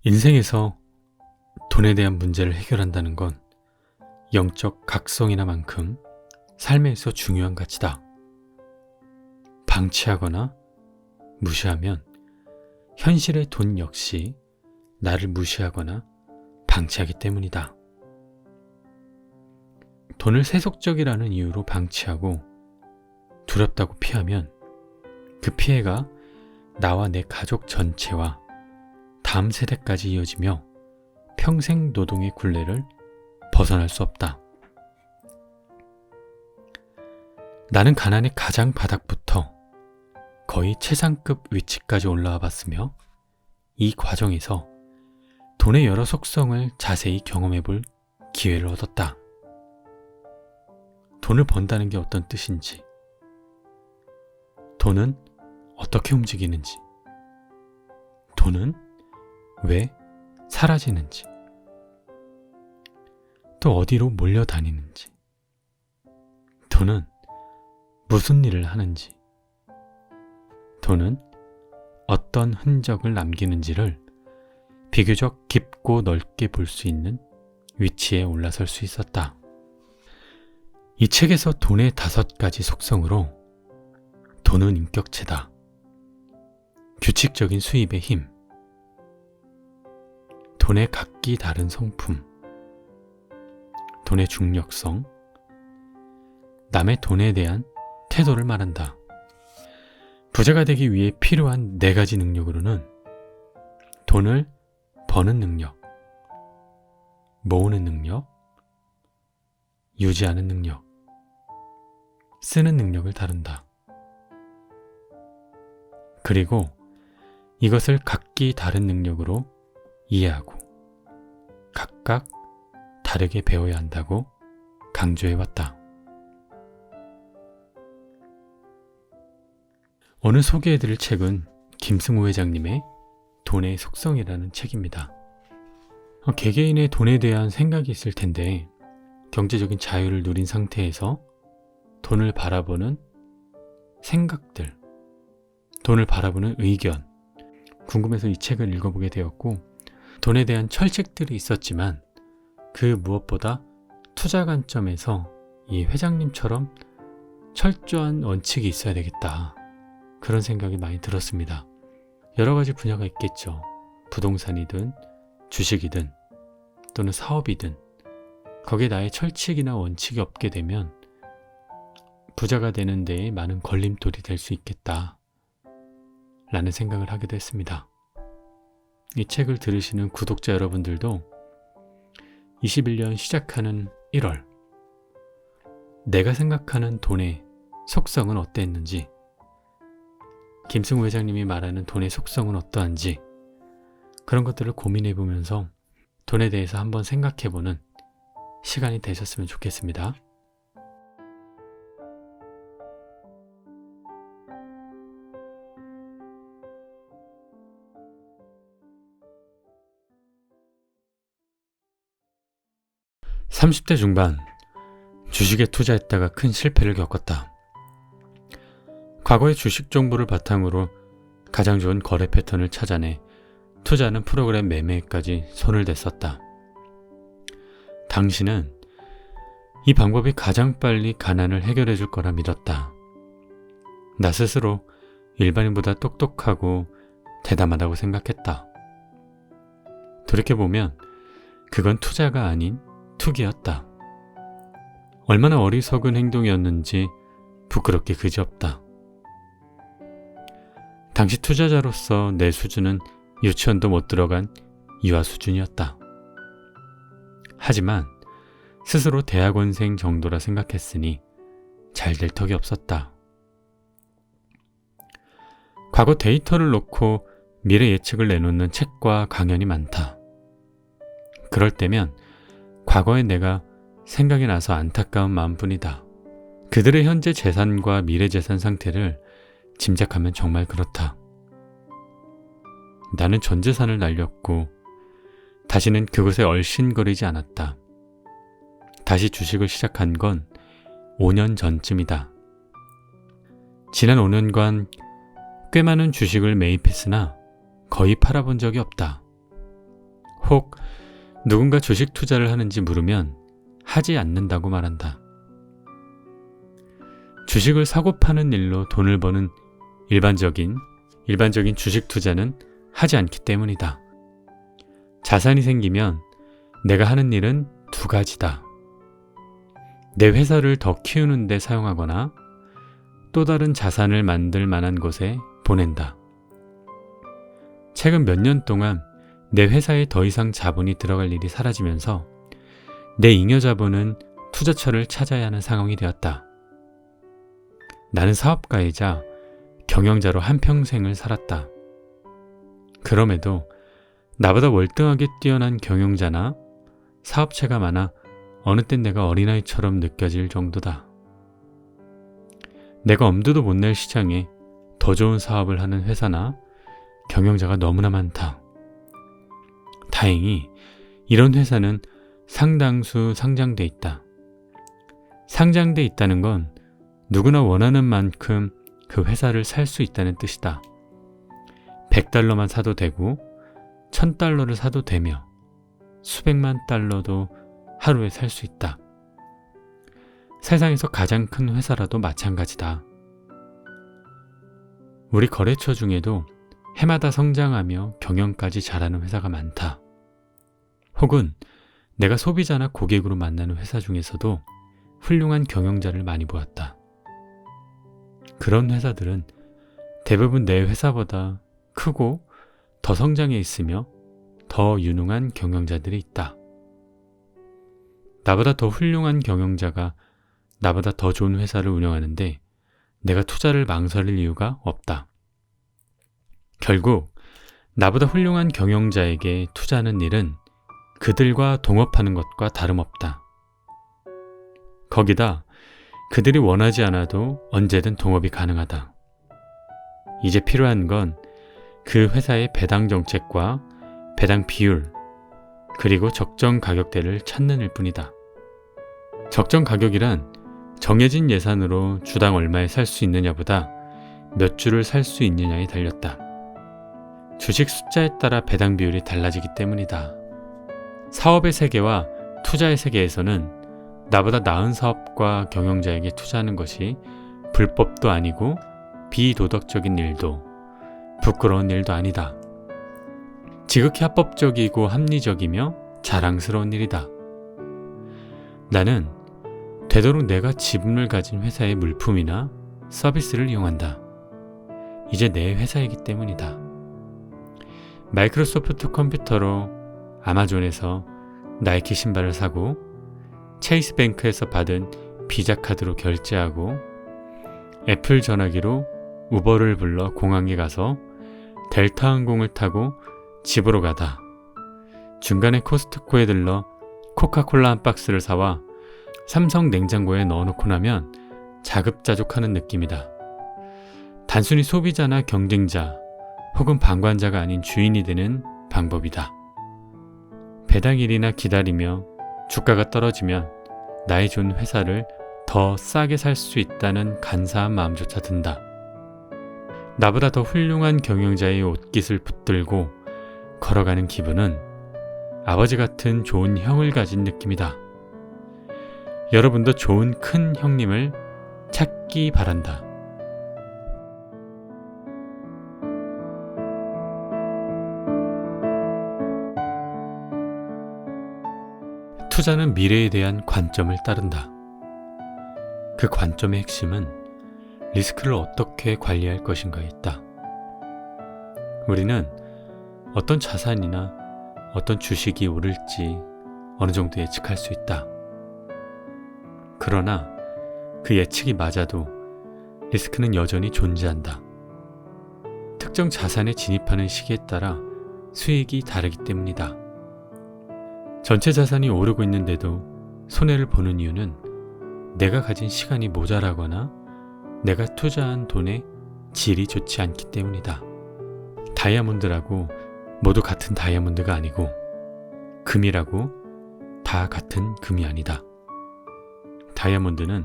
인생에서 돈에 대한 문제를 해결한다는 건 영적 각성이나만큼 삶에서 중요한 가치다. 방치하거나 무시하면 현실의 돈 역시 나를 무시하거나 방치하기 때문이다. 돈을 세속적이라는 이유로 방치하고 두렵다고 피하면 그 피해가 나와 내 가족 전체와 다음 세대까지 이어지며 평생 노동의 굴레를 벗어날 수 없다. 나는 가난의 가장 바닥부터 거의 최상급 위치까지 올라와 봤으며 이 과정에서 돈의 여러 속성을 자세히 경험해 볼 기회를 얻었다. 돈을 번다는 게 어떤 뜻인지, 돈은 어떻게 움직이는지, 돈은 왜 사라지는지, 또 어디로 몰려다니는지, 돈은 무슨 일을 하는지, 돈은 어떤 흔적을 남기는지를 비교적 깊고 넓게 볼 수 있는 위치에 올라설 수 있었다. 이 책에서 돈의 5가지 속성으로 돈은 인격체다. 규칙적인 수입의 힘, 돈의 각기 다른 성품, 돈의 중력성, 남의 돈에 대한 태도를 말한다. 부자가 되기 위해 필요한 4가지 능력으로는 돈을 버는 능력, 모으는 능력, 유지하는 능력, 쓰는 능력을 다룬다. 그리고 이것을 각기 다른 능력으로 이해하고 각각 다르게 배워야 한다고 강조해왔다. 오늘 소개해드릴 책은 김승호 회장님의 돈의 속성이라는 책입니다. 개개인의 돈에 대한 생각이 있을 텐데 경제적인 자유를 누린 상태에서 돈을 바라보는 생각들, 돈을 바라보는 의견, 궁금해서 이 책을 읽어보게 되었고 돈에 대한 철칙들이 있었지만 그 무엇보다 투자 관점에서 이 회장님처럼 철저한 원칙이 있어야 되겠다. 그런 생각이 많이 들었습니다. 여러 가지 분야가 있겠죠. 부동산이든 주식이든 또는 사업이든 거기에 나의 철칙이나 원칙이 없게 되면 부자가 되는 데에 많은 걸림돌이 될 수 있겠다 라는 생각을 하기도 했습니다. 이 책을 들으시는 구독자 여러분들도 21년 시작하는 1월 내가 생각하는 돈의 속성은 어땠는지, 김승호 회장님이 말하는 돈의 속성은 어떠한지 그런 것들을 고민해보면서 돈에 대해서 한번 생각해보는 시간이 되셨으면 좋겠습니다. (30대) 중반 주식에 투자했다가 큰 실패를 겪었다. 과거의 주식 정보를 바탕으로 가장 좋은 거래 패턴을 찾아내 투자하는 프로그램 매매까지 손을 댔었다. 당신은 이 방법이 가장 빨리 가난을 해결해 줄 거라 믿었다. 나 스스로 일반인보다 똑똑하고 대담하다고 생각했다. 돌이켜보면 그건 투자가 아닌 투기였다. 얼마나 어리석은 행동이었는지 부끄럽게 그지없다. 당시 투자자로서 내 수준은 유치원도 못 들어간 유아 수준이었다. 하지만 스스로 대학원생 정도라 생각했으니 잘 될 턱이 없었다. 과거 데이터를 놓고 미래 예측을 내놓는 책과 강연이 많다. 그럴 때면 과거의 내가 생각이 나서 안타까운 마음뿐이다. 그들의 현재 재산과 미래 재산 상태를 짐작하면 정말 그렇다. 나는 전 재산을 날렸고 다시는 그곳에 얼씬거리지 않았다. 다시 주식을 시작한 건 5년 전쯤이다. 지난 5년간 꽤 많은 주식을 매입했으나 거의 팔아본 적이 없다. 혹 누군가 주식 투자를 하는지 물으면 하지 않는다고 말한다. 주식을 사고 파는 일로 돈을 버는 일반적인 주식 투자는 하지 않기 때문이다. 자산이 생기면 내가 하는 일은 두 가지다. 내 회사를 더 키우는 데 사용하거나 또 다른 자산을 만들 만한 곳에 보낸다. 최근 몇 년 동안 내 회사에 더 이상 자본이 들어갈 일이 사라지면서 내 잉여 자본은 투자처를 찾아야 하는 상황이 되었다. 나는 사업가이자 경영자로 한평생을 살았다. 그럼에도 나보다 월등하게 뛰어난 경영자나 사업체가 많아 어느 땐 내가 어린아이처럼 느껴질 정도다. 내가 엄두도 못 낼 시장에 더 좋은 사업을 하는 회사나 경영자가 너무나 많다. 다행히 이런 회사는 상당수 상장돼 있다. 상장돼 있다는 건 누구나 원하는 만큼 그 회사를 살 수 있다는 뜻이다. 100달러만 사도 되고 1000달러를 사도 되며 수백만 달러도 하루에 살 수 있다. 세상에서 가장 큰 회사라도 마찬가지다. 우리 거래처 중에도 해마다 성장하며 경영까지 잘하는 회사가 많다. 혹은 내가 소비자나 고객으로 만나는 회사 중에서도 훌륭한 경영자를 많이 보았다. 그런 회사들은 대부분 내 회사보다 크고 더 성장해 있으며 더 유능한 경영자들이 있다. 나보다 더 훌륭한 경영자가 나보다 더 좋은 회사를 운영하는데 내가 투자를 망설일 이유가 없다. 결국 나보다 훌륭한 경영자에게 투자하는 일은 그들과 동업하는 것과 다름없다. 거기다 그들이 원하지 않아도 언제든 동업이 가능하다. 이제 필요한 건 그 회사의 배당 정책과 배당 비율, 그리고 적정 가격대를 찾는 일 뿐이다. 적정 가격이란 정해진 예산으로 주당 얼마에 살 수 있느냐보다 몇 주를 살 수 있느냐에 달렸다. 주식 숫자에 따라 배당 비율이 달라지기 때문이다. 사업의 세계와 투자의 세계에서는 나보다 나은 사업과 경영자에게 투자하는 것이 불법도 아니고 비도덕적인 일도 부끄러운 일도 아니다. 지극히 합법적이고 합리적이며 자랑스러운 일이다. 나는 되도록 내가 지분을 가진 회사의 물품이나 서비스를 이용한다. 이제 내 회사이기 때문이다. 마이크로소프트 컴퓨터로 아마존에서 나이키 신발을 사고 체이스 뱅크에서 받은 비자 카드로 결제하고 애플 전화기로 우버를 불러 공항에 가서 델타 항공을 타고 집으로 가다 중간에 코스트코에 들러 코카콜라 한 박스를 사와 삼성 냉장고에 넣어놓고 나면 자급자족하는 느낌이다. 단순히 소비자나 경쟁자 혹은 방관자가 아닌 주인이 되는 방법이다. 배당일이나 기다리며 주가가 떨어지면 나의 좋은 회사를 더 싸게 살 수 있다는 간사한 마음조차 든다. 나보다 더 훌륭한 경영자의 옷깃을 붙들고 걸어가는 기분은 아버지 같은 좋은 형을 가진 느낌이다. 여러분도 좋은 큰 형님을 찾기 바란다. 투자는 미래에 대한 관점을 따른다. 그 관점의 핵심은 리스크를 어떻게 관리할 것인가에 있다. 우리는 어떤 자산이나 어떤 주식이 오를지 어느 정도 예측할 수 있다. 그러나 그 예측이 맞아도 리스크는 여전히 존재한다. 특정 자산에 진입하는 시기에 따라 수익이 다르기 때문이다. 전체 자산이 오르고 있는데도 손해를 보는 이유는 내가 가진 시간이 모자라거나 내가 투자한 돈의 질이 좋지 않기 때문이다. 다이아몬드라고 모두 같은 다이아몬드가 아니고 금이라고 다 같은 금이 아니다. 다이아몬드는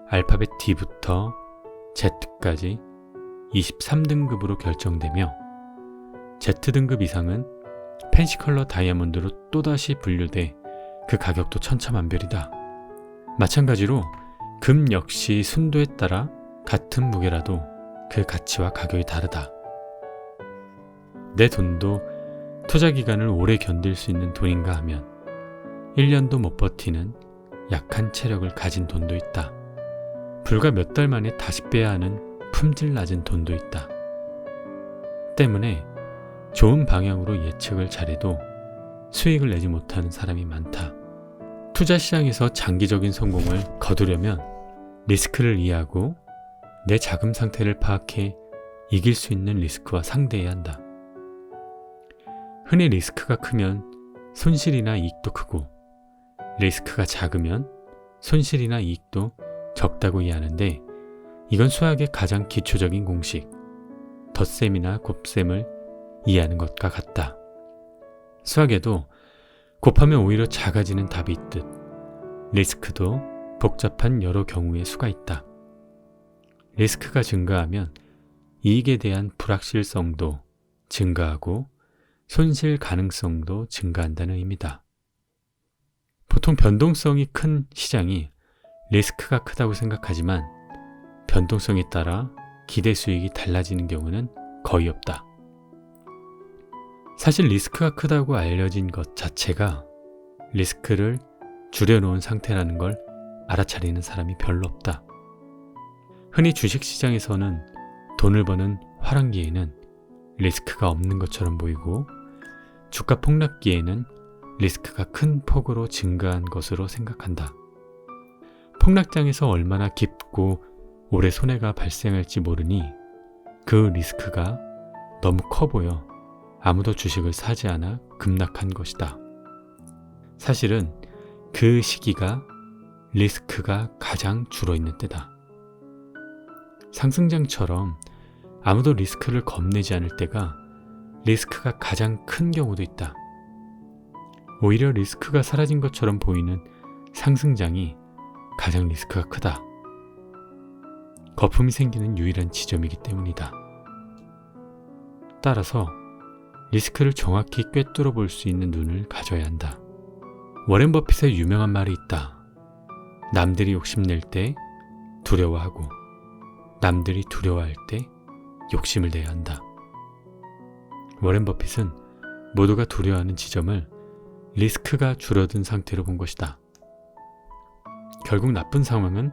알파벳 D부터 펜시컬러 다이아몬드로 또다시 분류돼 그 가격도 천차만별이다. 마찬가지로 금 역시 순도에 따라 같은 무게라도 그 가치와 가격이 다르다. 내 돈도 투자 기간을 오래 견딜 수 있는 돈인가 하면 1년도 못 버티는 약한 체력을 가진 돈도 있다. 불과 몇 달 만에 다시 빼야 하는 품질 낮은 돈도 있다. 때문에 좋은 방향으로 예측을 잘해도 수익을 내지 못하는 사람이 많다. 투자 시장에서 장기적인 성공을 거두려면 리스크를 이해하고 내 자금 상태를 파악해 이길 수 있는 리스크와 상대해야 한다. 흔히 리스크가 크면 손실이나 이익도 크고 리스크가 작으면 손실이나 이익도 적다고 이해하는데 이건 수학의 가장 기초적인 공식, 덧셈이나 곱셈을 이해하는 것과 같다. 수학에도 곱하면 오히려 작아지는 답이 있듯 리스크도 복잡한 여러 경우의 수가 있다. 리스크가 증가하면 이익에 대한 불확실성도 증가하고 손실 가능성도 증가한다는 의미다. 보통 변동성이 큰 시장이 리스크가 크다고 생각하지만 변동성에 따라 기대 수익이 달라지는 경우는 거의 없다. 사실 리스크가 크다고 알려진 것 자체가 리스크를 줄여놓은 상태라는 걸 알아차리는 사람이 별로 없다. 흔히 주식시장에서는 돈을 버는 화랑기에는 리스크가 없는 것처럼 보이고 주가 폭락기에는 리스크가 큰 폭으로 증가한 것으로 생각한다. 폭락장에서 얼마나 깊고 오래 손해가 발생할지 모르니 그 리스크가 너무 커 보여 아무도 주식을 사지 않아 급락한 것이다. 사실은 그 시기가 리스크가 가장 줄어있는 때다. 상승장처럼 아무도 리스크를 겁내지 않을 때가 리스크가 가장 큰 경우도 있다. 오히려 리스크가 사라진 것처럼 보이는 상승장이 가장 리스크가 크다. 거품이 생기는 유일한 지점이기 때문이다. 따라서 리스크를 정확히 꿰뚫어 볼 수 있는 눈을 가져야 한다. 워렌 버핏의 유명한 말이 있다. 남들이 욕심낼 때 두려워하고 남들이 두려워할 때 욕심을 내야 한다. 워렌 버핏은 모두가 두려워하는 지점을 리스크가 줄어든 상태로 본 것이다. 결국 나쁜 상황은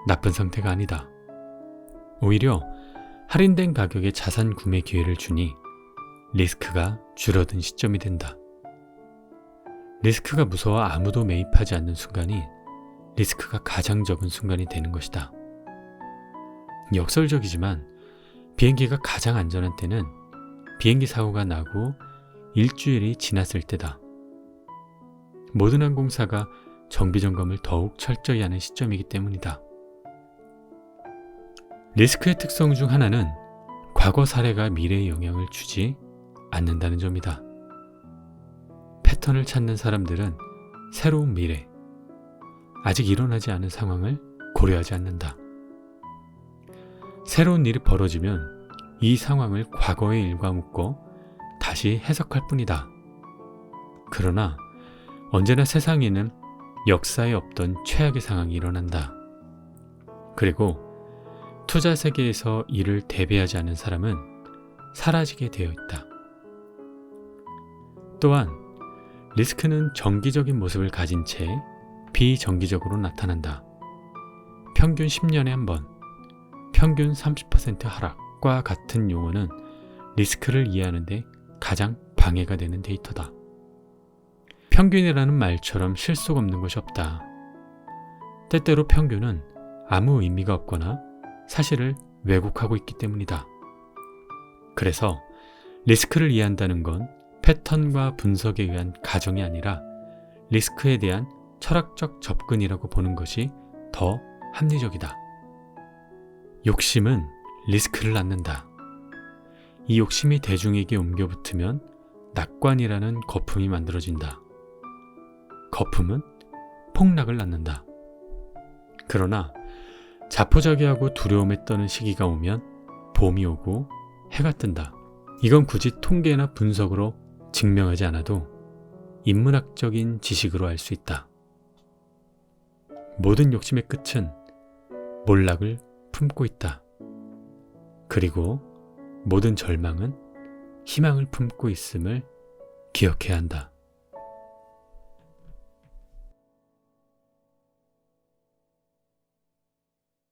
나쁜 상태가 아니다. 오히려 할인된 가격에 자산 구매 기회를 주니 리스크가 줄어든 시점이 된다. 리스크가 무서워 아무도 매입하지 않는 순간이 리스크가 가장 적은 순간이 되는 것이다. 역설적이지만 비행기가 가장 안전한 때는 비행기 사고가 나고 일주일이 지났을 때다. 모든 항공사가 정비점검을 더욱 철저히 하는 시점이기 때문이다. 리스크의 특성 중 하나는 과거 사례가 미래에 영향을 주지 않는다는 점이다. 패턴을 찾는 사람들은 새로운 미래, 아직 일어나지 않은 상황을 고려하지 않는다. 새로운 일이 벌어지면 이 상황을 과거의 일과 묶어 다시 해석할 뿐이다. 그러나 언제나 세상에는 역사에 없던 최악의 상황이 일어난다. 그리고 투자 세계에서 이를 대비하지 않은 사람은 사라지게 되어 있다. 또한 리스크는 정기적인 모습을 가진 채 비정기적으로 나타난다. 평균 10년에 한 번, 평균 30% 하락과 같은 용어는 리스크를 이해하는 데 가장 방해가 되는 데이터다. 평균이라는 말처럼 실속 없는 것이 없다. 때때로 평균은 아무 의미가 없거나 사실을 왜곡하고 있기 때문이다. 그래서 리스크를 이해한다는 건 패턴과 분석에 의한 가정이 아니라 리스크에 대한 철학적 접근이라고 보는 것이 더 합리적이다. 욕심은 리스크를 낳는다. 이 욕심이 대중에게 옮겨 붙으면 낙관이라는 거품이 만들어진다. 거품은 폭락을 낳는다. 그러나 자포자기하고 두려움에 떠는 시기가 오면 봄이 오고 해가 뜬다. 이건 굳이 통계나 분석으로 증명하지 않아도 인문학적인 지식으로 알 수 있다. 모든 욕심의 끝은 몰락을 품고 있다. 그리고 모든 절망은 희망을 품고 있음을 기억해야 한다.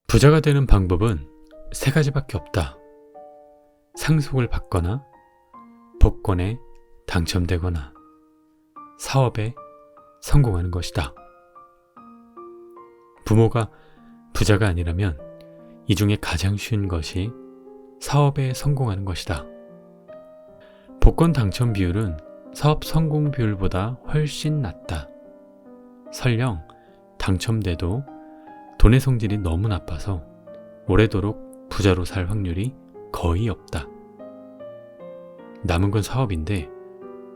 부자가 되는 방법은 세 가지밖에 없다. 상속을 받거나, 복권에 당첨되거나, 사업에 성공하는 것이다. 부모가 부자가 아니라면 이 중에 가장 쉬운 것이 사업에 성공하는 것이다. 복권 당첨 비율은 사업 성공 비율보다 훨씬 낮다. 설령 당첨돼도 돈의 성질이 너무 나빠서 오래도록 부자로 살 확률이 거의 없다. 남은 건 사업인데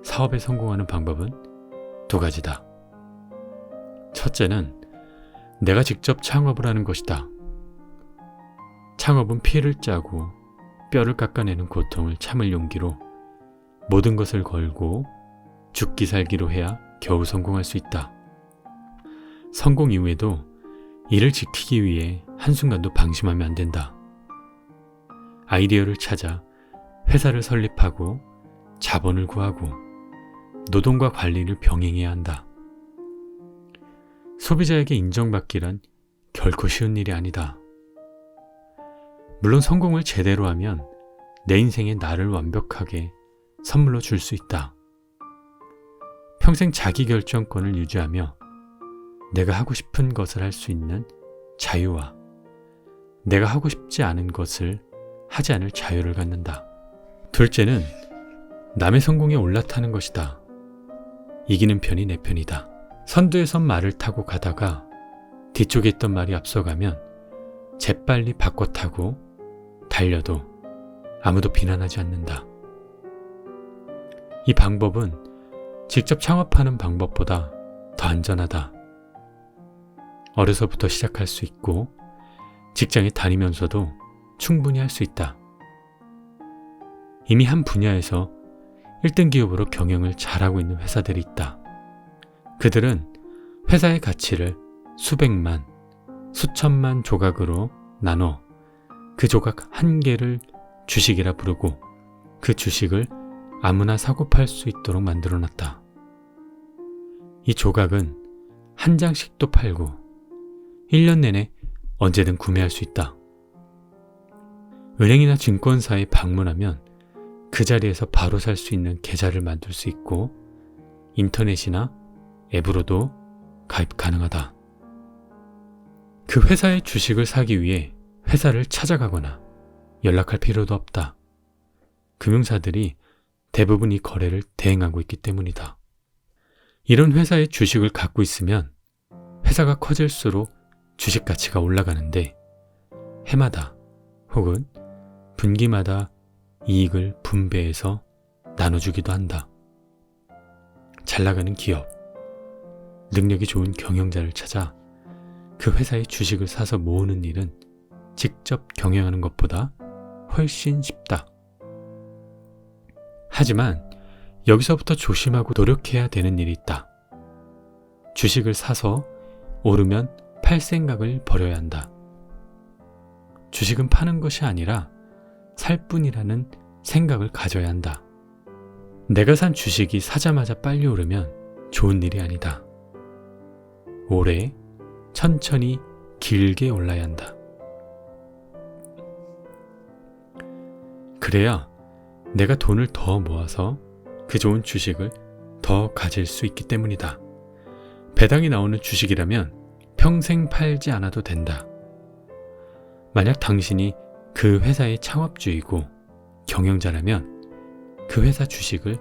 사업에 성공하는 방법은 두 가지다. 첫째는 내가 직접 창업을 하는 것이다. 창업은 피를 짜고 뼈를 깎아내는 고통을 참을 용기로 모든 것을 걸고 죽기 살기로 해야 겨우 성공할 수 있다. 성공 이후에도 이를 지키기 위해 한순간도 방심하면 안 된다. 아이디어를 찾아 회사를 설립하고 자본을 구하고 노동과 관리를 병행해야 한다. 소비자에게 인정받기란 결코 쉬운 일이 아니다. 물론 성공을 제대로 하면 내 인생에 나를 완벽하게 선물로 줄 수 있다. 평생 자기 결정권을 유지하며 내가 하고 싶은 것을 할 수 있는 자유와 내가 하고 싶지 않은 것을 하지 않을 자유를 갖는다. 둘째는 남의 성공에 올라타는 것이다. 이기는 편이 내 편이다. 선두에 선 말을 타고 가다가 뒤쪽에 있던 말이 앞서가면 재빨리 바꿔 타고 달려도 아무도 비난하지 않는다. 이 방법은 직접 창업하는 방법보다 더 안전하다. 어려서부터 시작할 수 있고 직장에 다니면서도 충분히 할 수 있다. 이미 한 분야에서 1등 기업으로 경영을 잘하고 있는 회사들이 있다. 그들은 회사의 가치를 수백만, 수천만 조각으로 나눠 그 조각 한 개를 주식이라 부르고 그 주식을 아무나 사고 팔 수 있도록 만들어놨다. 이 조각은 한 장씩도 팔고 1년 내내 언제든 구매할 수 있다. 은행이나 증권사에 방문하면 그 자리에서 바로 살 수 있는 계좌를 만들 수 있고 인터넷이나 앱으로도 가입 가능하다. 그 회사의 주식을 사기 위해 회사를 찾아가거나 연락할 필요도 없다. 금융사들이 대부분 이 거래를 대행하고 있기 때문이다. 이런 회사의 주식을 갖고 있으면 회사가 커질수록 주식 가치가 올라가는데 해마다 혹은 분기마다 이익을 분배해서 나눠주기도 한다. 잘 나가는 기업, 능력이 좋은 경영자를 찾아 그 회사의 주식을 사서 모으는 일은 직접 경영하는 것보다 훨씬 쉽다. 하지만 여기서부터 조심하고 노력해야 되는 일이 있다. 주식을 사서 오르면 팔 생각을 버려야 한다. 주식은 파는 것이 아니라 살 뿐이라는 생각을 가져야 한다. 내가 산 주식이 사자마자 빨리 오르면 좋은 일이 아니다. 오래, 천천히, 길게 올라야 한다. 그래야 내가 돈을 더 모아서 그 좋은 주식을 더 가질 수 있기 때문이다. 배당이 나오는 주식이라면 평생 팔지 않아도 된다. 만약 당신이 그 회사의 창업주이고 경영자라면 그 회사 주식을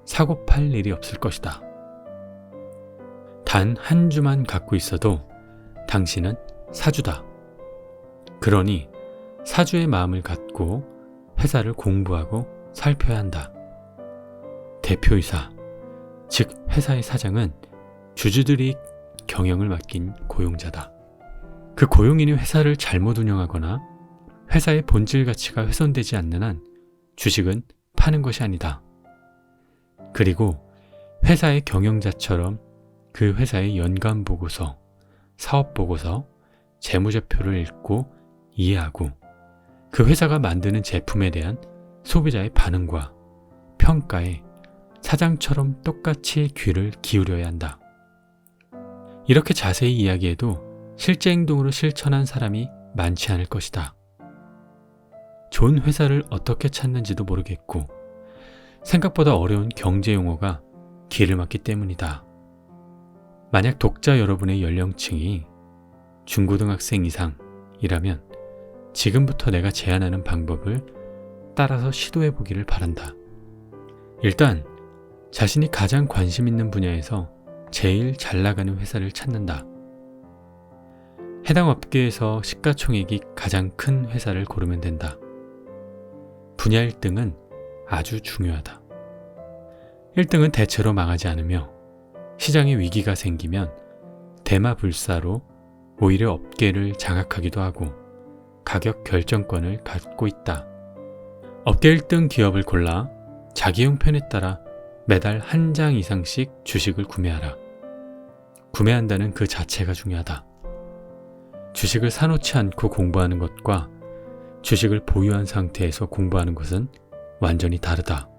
사고 팔 일이 없을 것이다. 단 한 주만 갖고 있어도 당신은 사주다. 그러니 사주의 마음을 갖고 회사를 공부하고 살펴야 한다. 대표이사, 즉 회사의 사장은 주주들이 경영을 맡긴 고용자다. 그 고용인이 회사를 잘못 운영하거나 회사의 본질 가치가 훼손되지 않는 한 주식은 파는 것이 아니다. 그리고 회사의 경영자처럼 그 회사의 연간 보고서, 사업 보고서, 재무제표를 읽고 이해하고 그 회사가 만드는 제품에 대한 소비자의 반응과 평가에 사장처럼 똑같이 귀를 기울여야 한다. 이렇게 자세히 이야기해도 실제 행동으로 실천한 사람이 많지 않을 것이다. 좋은 회사를 어떻게 찾는지도 모르겠고 생각보다 어려운 경제 용어가 귀를 막기 때문이다. 만약 독자 여러분의 연령층이 중고등학생 이상이라면 지금부터 내가 제안하는 방법을 따라서 시도해 보기를 바란다. 일단 자신이 가장 관심 있는 분야에서 제일 잘 나가는 회사를 찾는다. 해당 업계에서 시가총액이 가장 큰 회사를 고르면 된다. 분야 1등은 아주 중요하다. 1등은 대체로 망하지 않으며 시장에 위기가 생기면 대마불사로 오히려 업계를 장악하기도 하고 가격 결정권을 갖고 있다. 업계 1등 기업을 골라 자기 형편에 따라 매달 한 장 이상씩 주식을 구매하라. 구매한다는 그 자체가 중요하다. 주식을 사놓지 않고 공부하는 것과 주식을 보유한 상태에서 공부하는 것은 완전히 다르다.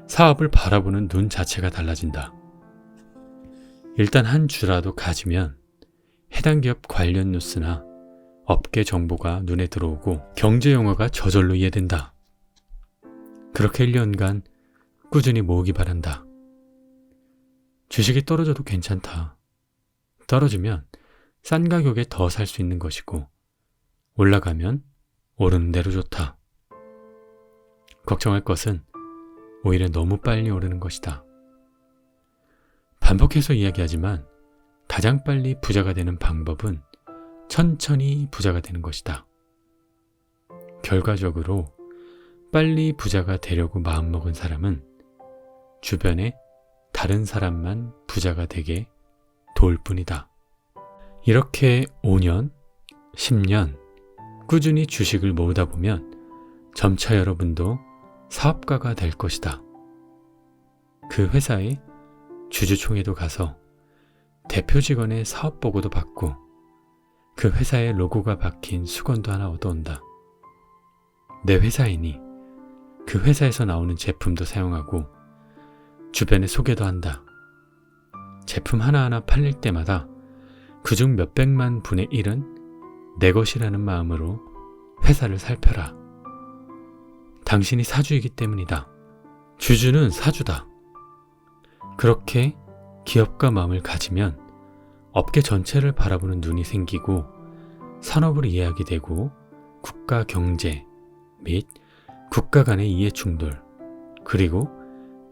사업을 바라보는 눈 자체가 달라진다. 일단 한 주라도 가지면 해당 기업 관련 뉴스나 업계 정보가 눈에 들어오고 경제 용어가 저절로 이해된다. 그렇게 1년간 꾸준히 모으기 바란다. 주식이 떨어져도 괜찮다. 떨어지면 싼 가격에 더 살 수 있는 것이고 올라가면 오르는 대로 좋다. 걱정할 것은 오히려 너무 빨리 오르는 것이다. 반복해서 이야기하지만 가장 빨리 부자가 되는 방법은 천천히 부자가 되는 것이다. 결과적으로 빨리 부자가 되려고 마음먹은 사람은 주변에 다른 사람만 부자가 되게 도울 뿐이다. 이렇게 5년, 10년 꾸준히 주식을 모으다 보면 점차 여러분도 사업가가 될 것이다. 그 회사의 주주총회도 가서 대표 직원의 사업 보고도 받고 그 회사의 로고가 박힌 수건도 하나 얻어온다. 내 회사이니 그 회사에서 나오는 제품도 사용하고 주변에 소개도 한다. 제품 하나하나 팔릴 때마다 그중 몇백만 분의 1은 내 것이라는 마음으로 회사를 살펴라. 당신이 사주이기 때문이다. 주주는 사주다. 그렇게 기업가 마음을 가지면 업계 전체를 바라보는 눈이 생기고 산업을 이해하게 되고 국가 경제 및 국가 간의 이해 충돌 그리고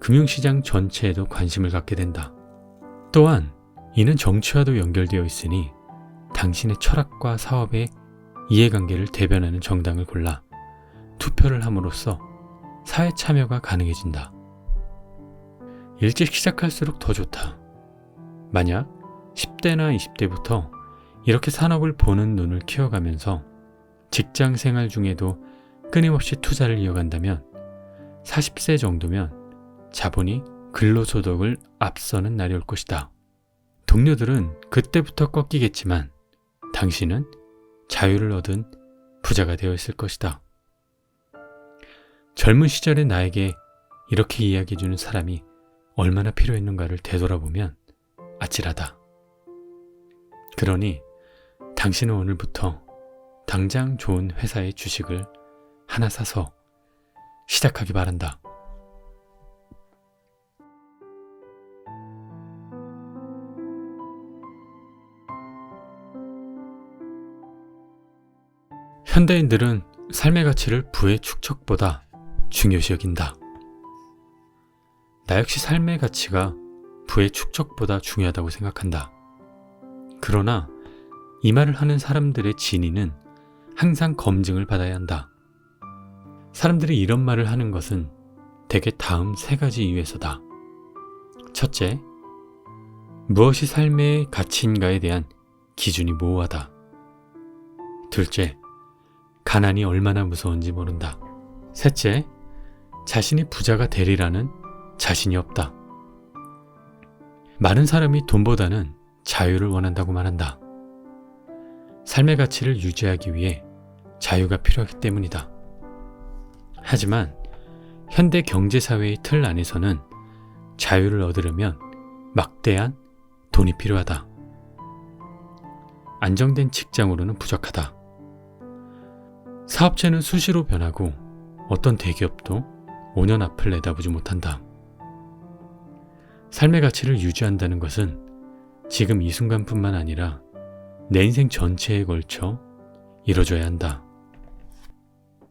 금융시장 전체에도 관심을 갖게 된다. 또한 이는 정치와도 연결되어 있으니 당신의 철학과 사업의 이해관계를 대변하는 정당을 골라 투표를 함으로써 사회 참여가 가능해진다. 일찍 시작할수록 더 좋다. 만약 10대나 20대부터 이렇게 산업을 보는 눈을 키워가면서 직장 생활 중에도 끊임없이 투자를 이어간다면 40세 정도면 자본이 근로소득을 앞서는 날이 올 것이다. 동료들은 그때부터 꺾이겠지만 당신은 자유를 얻은 부자가 되어 있을 것이다. 젊은 시절의 나에게 이렇게 이야기해주는 사람이 얼마나 필요했는가를 되돌아보면 아찔하다. 그러니 당신은 오늘부터 당장 좋은 회사의 주식을 하나 사서 시작하기 바란다. 현대인들은 삶의 가치를 부의 축적보다 중요시 여긴다. 나 역시 삶의 가치가 부의 축적보다 중요하다고 생각한다. 그러나 이 말을 하는 사람들의 진위는 항상 검증을 받아야 한다. 사람들이 이런 말을 하는 것은 대개 다음 세 가지 이유에서다. 첫째, 무엇이 삶의 가치인가에 대한 기준이 모호하다. 둘째, 가난이 얼마나 무서운지 모른다. 셋째, 자신이 부자가 되리라는 자신이 없다. 많은 사람이 돈보다는 자유를 원한다고 말한다. 삶의 가치를 유지하기 위해 자유가 필요하기 때문이다. 하지만 현대 경제사회의 틀 안에서는 자유를 얻으려면 막대한 돈이 필요하다. 안정된 직장으로는 부족하다. 사업체는 수시로 변하고 어떤 대기업도 5년 앞을 내다보지 못한다. 삶의 가치를 유지한다는 것은 지금 이 순간뿐만 아니라 내 인생 전체에 걸쳐 이뤄져야 한다.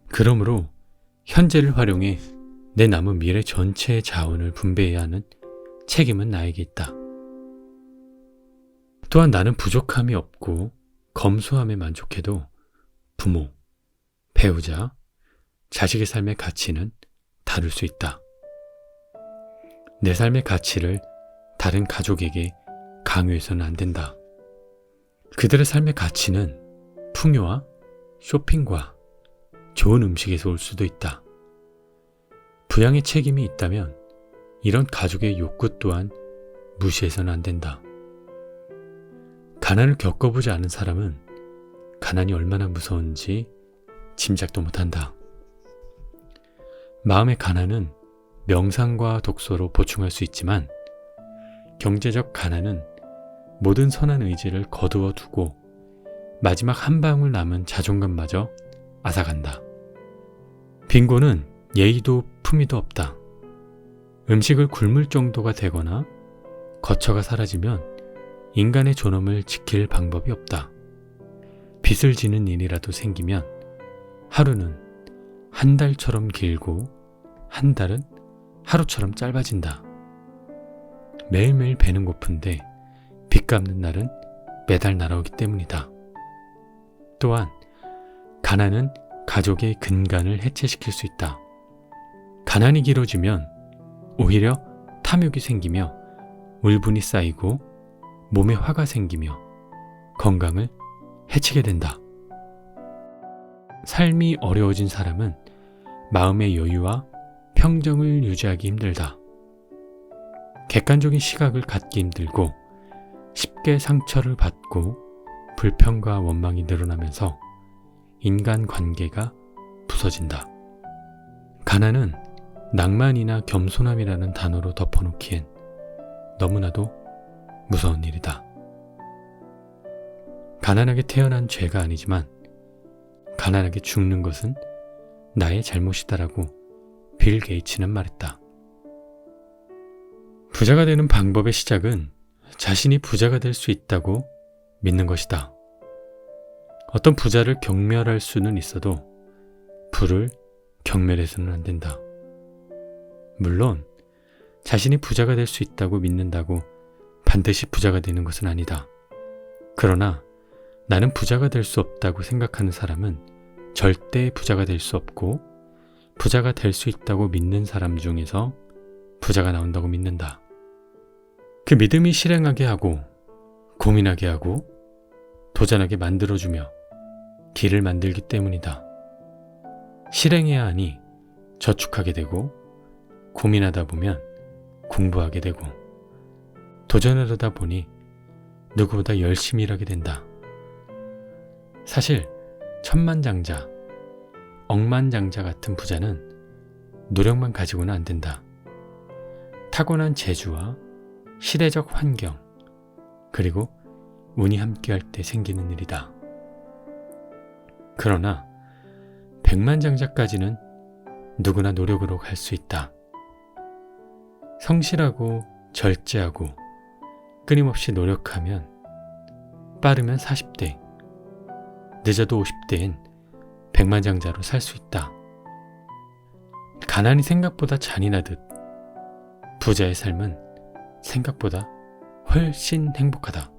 그러므로 현재를 활용해 내 남은 미래 전체의 자원을 분배해야 하는 책임은 나에게 있다. 또한 나는 부족함이 없고 검소함에 만족해도 부모, 배우자, 자식의 삶의 가치는 다를 수 있다. 내 삶의 가치를 다른 가족에게 강요해서는 안 된다. 그들의 삶의 가치는 풍요와 쇼핑과 좋은 음식에서 올 수도 있다. 부양의 책임이 있다면 이런 가족의 욕구 또한 무시해서는 안 된다. 가난을 겪어보지 않은 사람은 가난이 얼마나 무서운지 짐작도 못한다. 마음의 가난은 명상과 독서로 보충할 수 있지만 경제적 가난은 모든 선한 의지를 거두어 두고 마지막 한 방울 남은 자존감마저 앗아간다. 빈곤은 예의도 품위도 없다. 음식을 굶을 정도가 되거나 거처가 사라지면 인간의 존엄을 지킬 방법이 없다. 빚을 지는 일이라도 생기면 하루는 한 달처럼 길고 한 달은 하루처럼 짧아진다. 매일매일 배는 고픈데 빚 갚는 날은 매달 날아오기 때문이다. 또한 가난은 가족의 근간을 해체시킬 수 있다. 가난이 길어지면 오히려 탐욕이 생기며 울분이 쌓이고 몸에 화가 생기며 건강을 해치게 된다. 삶이 어려워진 사람은 마음의 여유와 평정을 유지하기 힘들다. 객관적인 시각을 갖기 힘들고 쉽게 상처를 받고 불평과 원망이 늘어나면서 인간관계가 부서진다. 가난은 낭만이나 겸손함이라는 단어로 덮어놓기엔 너무나도 무서운 일이다. 가난하게 태어난 죄가 아니지만 가난하게 죽는 것은 나의 잘못이다라고 빌 게이츠는 말했다. 부자가 되는 방법의 시작은 자신이 부자가 될 수 있다고 믿는 것이다. 어떤 부자를 경멸할 수는 있어도 부를 경멸해서는 안 된다. 물론 자신이 부자가 될 수 있다고 믿는다고 반드시 부자가 되는 것은 아니다. 그러나 나는 부자가 될 수 없다고 생각하는 사람은 절대 부자가 될 수 없고 부자가 될 수 있다고 믿는 사람 중에서 부자가 나온다고 믿는다. 그 믿음이 실행하게 하고 고민하게 하고 도전하게 만들어주며 길을 만들기 때문이다. 실행해야 하니 저축하게 되고 고민하다 보면 공부하게 되고 도전하려다 보니 누구보다 열심히 일하게 된다. 사실 천만장자, 억만장자 같은 부자는 노력만 가지고는 안 된다. 타고난 재주와 시대적 환경, 그리고 운이 함께할 때 생기는 일이다. 그러나 백만장자까지는 누구나 노력으로 갈 수 있다. 성실하고 절제하고 끊임없이 노력하면 빠르면 40대, 늦어도 50대엔 백만장자로 살 수 있다. 가난이 생각보다 잔인하듯 부자의 삶은 생각보다 훨씬 행복하다.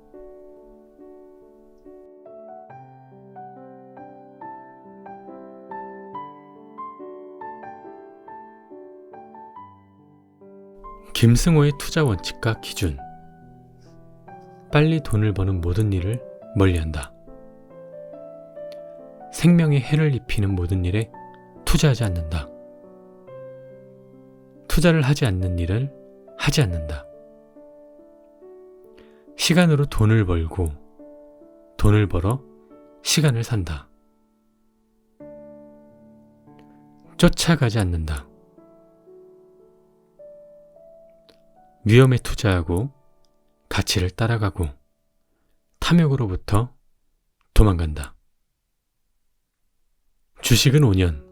김승호의 투자 원칙과 기준. 빨리 돈을 버는 모든 일을 멀리한다. 생명에 해를 입히는 모든 일에 투자하지 않는다. 투자를 하지 않는 일을 하지 않는다. 시간으로 돈을 벌고 돈을 벌어 시간을 산다. 쫓아가지 않는다. 위험에 투자하고 가치를 따라가고 탐욕으로부터 도망간다. 주식은 5년,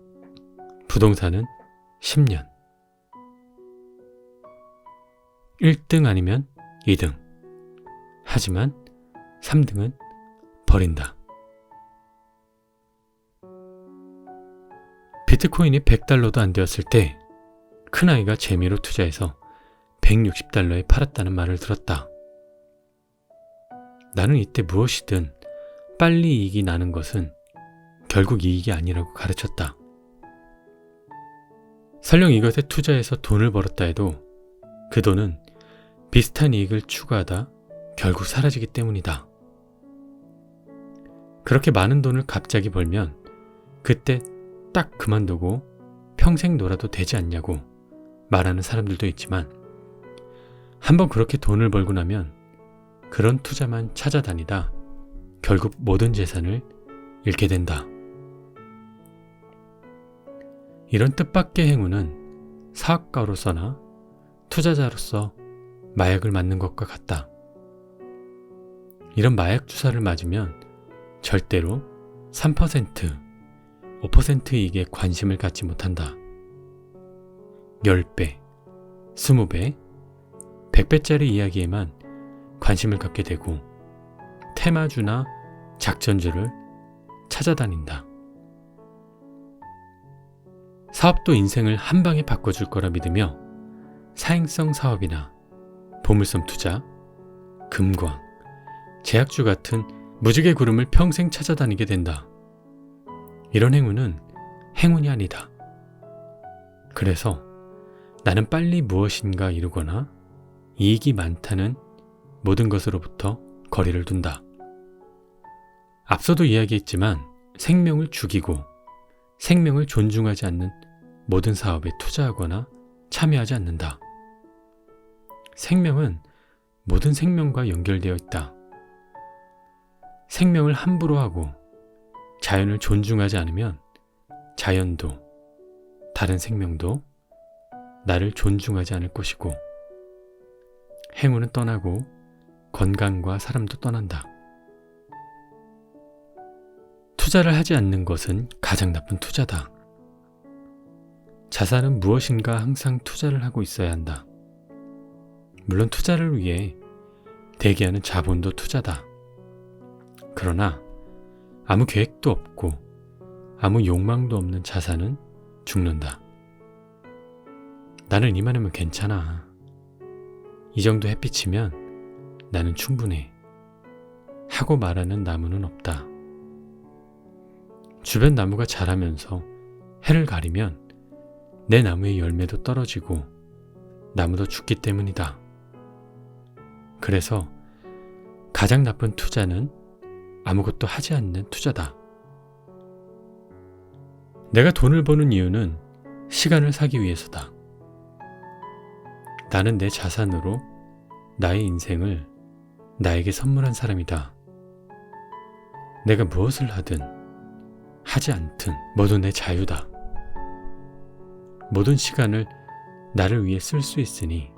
부동산은 10년. 1등 아니면 2등. 하지만 3등은 버린다. 비트코인이 100달러도 안 되었을 때 큰아이가 재미로 투자해서 160달러에 팔았다는 말을 들었다. 나는 이때 무엇이든 빨리 이익이 나는 것은 결국 이익이 아니라고 가르쳤다. 설령 이것에 투자해서 돈을 벌었다 해도 그 돈은 비슷한 이익을 추구하다 결국 사라지기 때문이다. 그렇게 많은 돈을 갑자기 벌면 그때 딱 그만두고 평생 놀아도 되지 않냐고 말하는 사람들도 있지만 한번 그렇게 돈을 벌고 나면 그런 투자만 찾아다니다 결국 모든 재산을 잃게 된다. 이런 뜻밖의 행운은 사업가로서나 투자자로서 마약을 맞는 것과 같다. 이런 마약 주사를 맞으면 절대로 3%, 5% 이익에 관심을 갖지 못한다. 10배, 20배, 100배짜리 이야기에만 관심을 갖게 되고 테마주나 작전주를 찾아다닌다. 사업도 인생을 한 방에 바꿔줄 거라 믿으며 사행성 사업이나 보물섬 투자, 금광, 제약주 같은 무지개 구름을 평생 찾아다니게 된다. 이런 행운은 행운이 아니다. 그래서 나는 빨리 무엇인가 이루거나 이익이 많다는 모든 것으로부터 거리를 둔다. 앞서도 이야기했지만 생명을 죽이고 생명을 존중하지 않는 모든 사업에 투자하거나 참여하지 않는다. 생명은 모든 생명과 연결되어 있다. 생명을 함부로 하고 자연을 존중하지 않으면 자연도 다른 생명도 나를 존중하지 않을 것이고 행운은 떠나고 건강과 사람도 떠난다. 투자를 하지 않는 것은 가장 나쁜 투자다. 자산은 무엇인가 항상 투자를 하고 있어야 한다. 물론 투자를 위해 대기하는 자본도 투자다. 그러나 아무 계획도 없고 아무 욕망도 없는 자산은 죽는다. 나는 이만하면 괜찮아. 이 정도 햇빛이면 나는 충분해. 하고 말하는 나무는 없다. 주변 나무가 자라면서 해를 가리면 내 나무의 열매도 떨어지고 나무도 죽기 때문이다. 그래서 가장 나쁜 투자는 아무것도 하지 않는 투자다. 내가 돈을 버는 이유는 시간을 사기 위해서다. 나는 내 자산으로 나의 인생을 나에게 선물한 사람이다. 내가 무엇을 하든 하지 않든 모두 내 자유다. 모든 시간을 나를 위해 쓸 수 있으니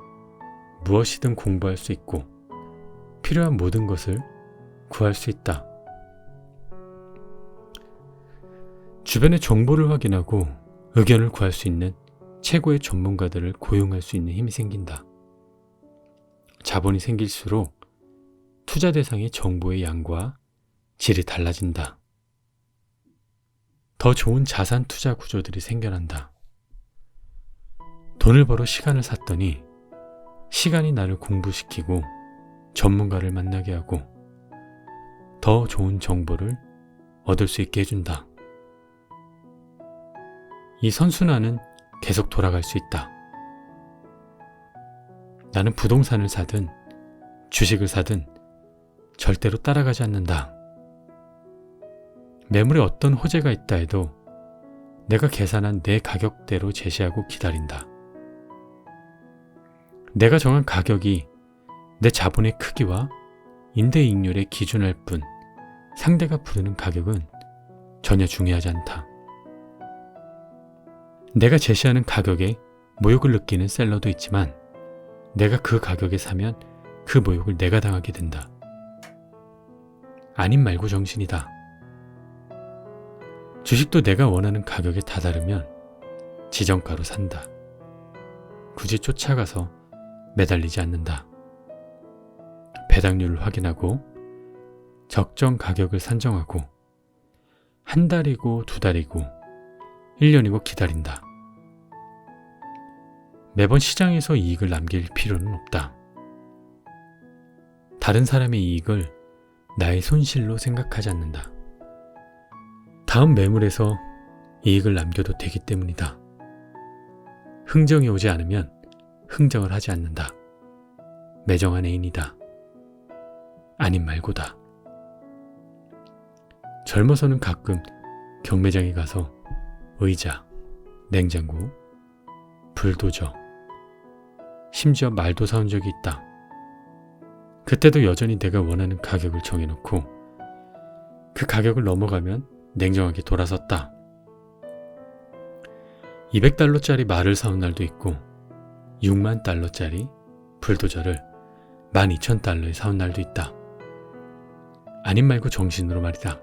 무엇이든 공부할 수 있고 필요한 모든 것을 구할 수 있다. 주변의 정보를 확인하고 의견을 구할 수 있는 최고의 전문가들을 고용할 수 있는 힘이 생긴다. 자본이 생길수록 투자 대상의 정보의 양과 질이 달라진다. 더 좋은 자산 투자 구조들이 생겨난다. 돈을 벌어 시간을 샀더니 시간이 나를 공부시키고 전문가를 만나게 하고 더 좋은 정보를 얻을 수 있게 해준다. 이 선순환은 계속 돌아갈 수 있다. 나는 부동산을 사든 주식을 사든 절대로 따라가지 않는다. 매물에 어떤 호재가 있다 해도 내가 계산한 내 가격대로 제시하고 기다린다. 내가 정한 가격이 내 자본의 크기와 인대익률에 기준할 뿐 상대가 부르는 가격은 전혀 중요하지 않다. 내가 제시하는 가격에 모욕을 느끼는 셀러도 있지만 내가 그 가격에 사면 그 모욕을 내가 당하게 된다. 아님 말고 정신이다. 주식도 내가 원하는 가격에 다다르면 지정가로 산다. 굳이 쫓아가서 매달리지 않는다. 배당률을 확인하고 적정 가격을 산정하고 한 달이고 두 달이고 1년이고 기다린다. 매번 시장에서 이익을 남길 필요는 없다. 다른 사람의 이익을 나의 손실로 생각하지 않는다. 다음 매물에서 이익을 남겨도 되기 때문이다. 흥정이 오지 않으면 흥정을 하지 않는다. 매정한 애인이다. 아님 말고다. 젊어서는 가끔 경매장에 가서 의자, 냉장고, 불도저, 심지어 말도 사온 적이 있다. 그때도 여전히 내가 원하는 가격을 정해놓고 그 가격을 넘어가면 냉정하게 돌아섰다. 200달러짜리 말을 사온 날도 있고 6만 달러짜리 불도저를 12,000달러에 사온 날도 있다. 아님 말고 정신으로 말이다.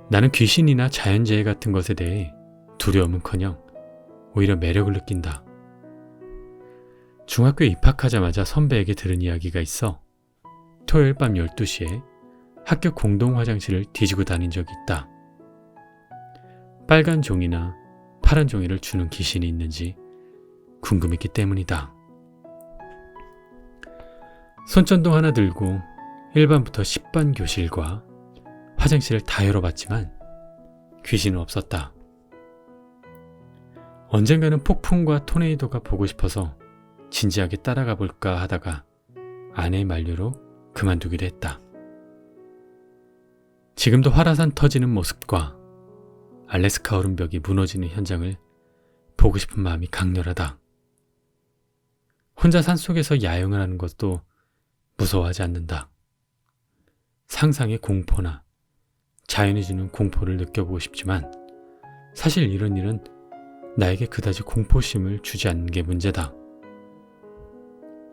나는 귀신이나 자연재해 같은 것에 대해 두려움은커녕 오히려 매력을 느낀다. 중학교에 입학하자마자 선배에게 들은 이야기가 있어 토요일 밤 12시에 학교 공동 화장실을 뒤지고 다닌 적이 있다. 빨간 종이나 파란 종이를 주는 귀신이 있는지 궁금했기 때문이다. 손전등 하나 들고 1반부터 10반 교실과 화장실을 다 열어봤지만 귀신은 없었다. 언젠가는 폭풍과 토네이도가 보고 싶어서 진지하게 따라가 볼까 하다가 아내의 만류로 그만두기로 했다. 지금도 활화산 터지는 모습과 알래스카 얼음벽이 무너지는 현장을 보고 싶은 마음이 강렬하다. 혼자 산속에서 야영을 하는 것도 무서워하지 않는다. 상상의 공포나 자연이 주는 공포를 느껴보고 싶지만 사실 이런 일은 나에게 그다지 공포심을 주지 않는 게 문제다.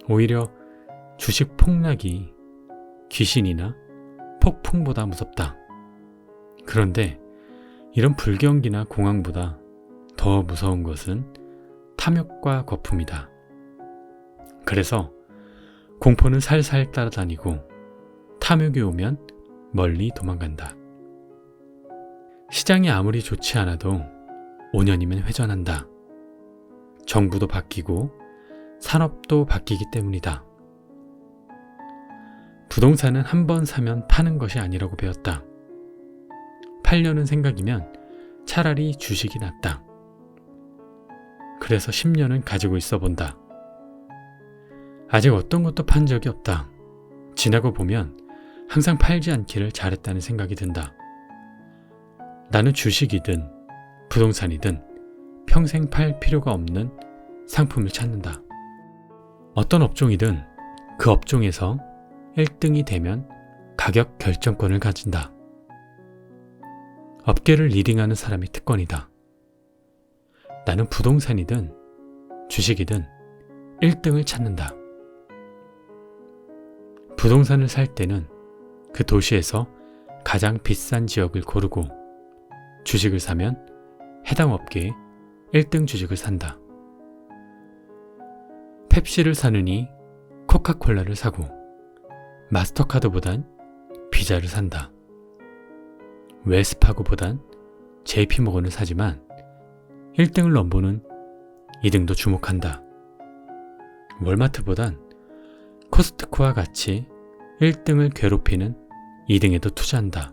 오히려 주식 폭락이 귀신이나 폭풍보다 무섭다. 그런데 이런 불경기나 공황보다 더 무서운 것은 탐욕과 거품이다. 그래서 공포는 살살 따라다니고 탐욕이 오면 멀리 도망간다. 시장이 아무리 좋지 않아도 5년이면 회전한다. 정부도 바뀌고 산업도 바뀌기 때문이다. 부동산은 한 번 사면 파는 것이 아니라고 배웠다. 팔려는 생각이면 차라리 주식이 낫다. 그래서 10년은 가지고 있어 본다. 아직 어떤 것도 판 적이 없다. 지나고 보면 항상 팔지 않기를 잘했다는 생각이 든다. 나는 주식이든 부동산이든 평생 팔 필요가 없는 상품을 찾는다. 어떤 업종이든 그 업종에서 1등이 되면 가격 결정권을 가진다. 업계를 리딩하는 사람이 특권이다. 나는 부동산이든 주식이든 1등을 찾는다. 부동산을 살 때는 그 도시에서 가장 비싼 지역을 고르고 주식을 사면 해당 업계의 1등 주식을 산다. 펩시를 사느니 코카콜라를 사고 마스터카드보단 비자를 산다. 웰스파고보단 JP모건을 사지만 1등을 넘보는 2등도 주목한다. 월마트보단 코스트코와 같이 1등을 괴롭히는 2등에도 투자한다.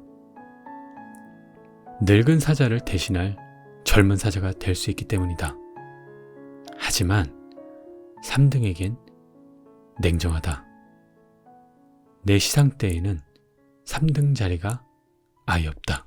늙은 사자를 대신할 젊은 사자가 될 수 있기 때문이다. 하지만 3등에겐 냉정하다. 내 시상대에는 3등 자리가 아예 없다.